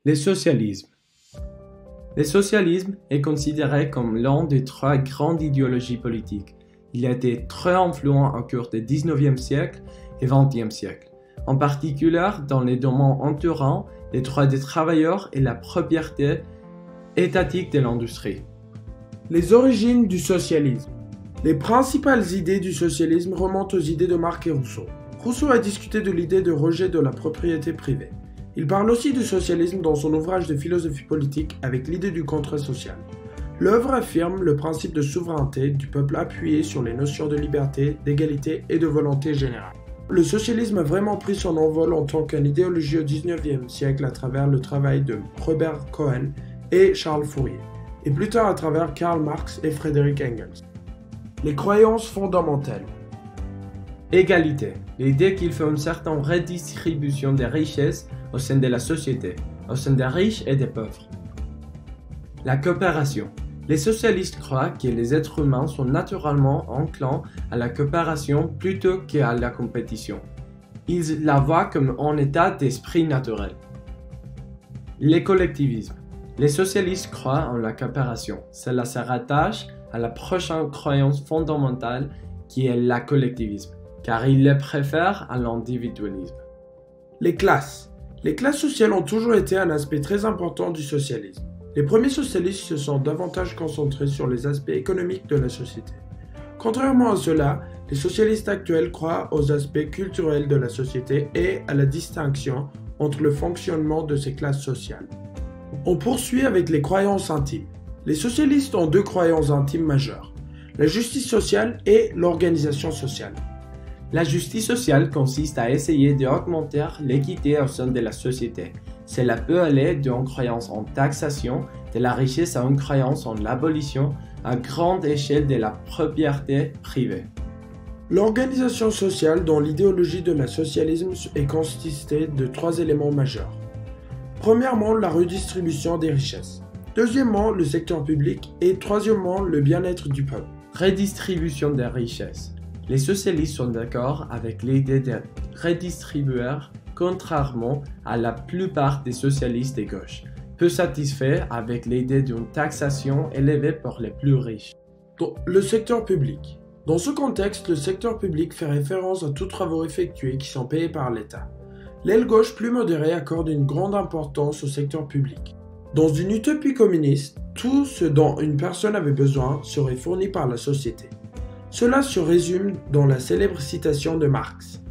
Le socialisme. Le socialisme est considéré comme l'un des trois grandes idéologies politiques. Il a été très influent au cours du 19e siècle et 20e siècle, en particulier dans les domaines entourant les droits des travailleurs et la propriété étatique de l'industrie. Les origines du socialisme. Les principales idées du socialisme remontent aux idées de Marx et Rousseau. Rousseau a discuté de l'idée de rejet de la propriété privée. Il parle aussi du socialisme dans son ouvrage de philosophie politique avec l'idée du contrat social. L'œuvre affirme le principe de souveraineté du peuple appuyé sur les notions de liberté, d'égalité et de volonté générale. Le socialisme a vraiment pris son envol en tant qu'idéologie au XIXe siècle à travers le travail de Robert Cohen et Charles Fourier, et plus tard à travers Karl Marx et Friedrich Engels. Les croyances fondamentales. Égalité. L'idée qu'il faut une certaine redistribution des richesses au sein de la société, au sein des riches et des pauvres. La coopération. Les socialistes croient que les êtres humains sont naturellement enclins à la coopération plutôt qu'à la compétition. Ils la voient comme un état d'esprit naturel. Le collectivisme. Les socialistes croient en la coopération. Cela se rattache à la prochaine croyance fondamentale qui est le collectivisme, car ils le préfèrent à l'individualisme. Les classes. Les classes sociales ont toujours été un aspect très important du socialisme. Les premiers socialistes se sont davantage concentrés sur les aspects économiques de la société. Contrairement à cela, les socialistes actuels croient aux aspects culturels de la société et à la distinction entre le fonctionnement de ces classes sociales. On poursuit avec les croyances intimes. Les socialistes ont deux croyances intimes majeures, la justice sociale et l'organisation sociale. La justice sociale consiste à essayer d'augmenter l'équité au sein de la société. Cela peut aller d'une croyance en taxation de la richesse à une croyance en l'abolition à grande échelle de la propriété privée. L'organisation sociale dans l'idéologie de la socialisme est constituée de trois éléments majeurs. Premièrement, la redistribution des richesses. Deuxièmement, le secteur public. Et troisièmement, le bien-être du peuple. Redistribution des richesses. Les socialistes sont d'accord avec l'idée de redistribuer, contrairement à la plupart des socialistes de gauche, peu satisfaits avec l'idée d'une taxation élevée pour les plus riches. Le secteur public. Dans ce contexte, le secteur public fait référence à tous travaux effectués qui sont payés par l'État. L'aile gauche plus modérée accorde une grande importance au secteur public. Dans une utopie communiste, tout ce dont une personne avait besoin serait fourni par la société. Cela se résume dans la célèbre citation de Marx.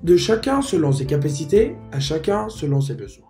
De chacun selon ses capacités, à chacun selon ses besoins.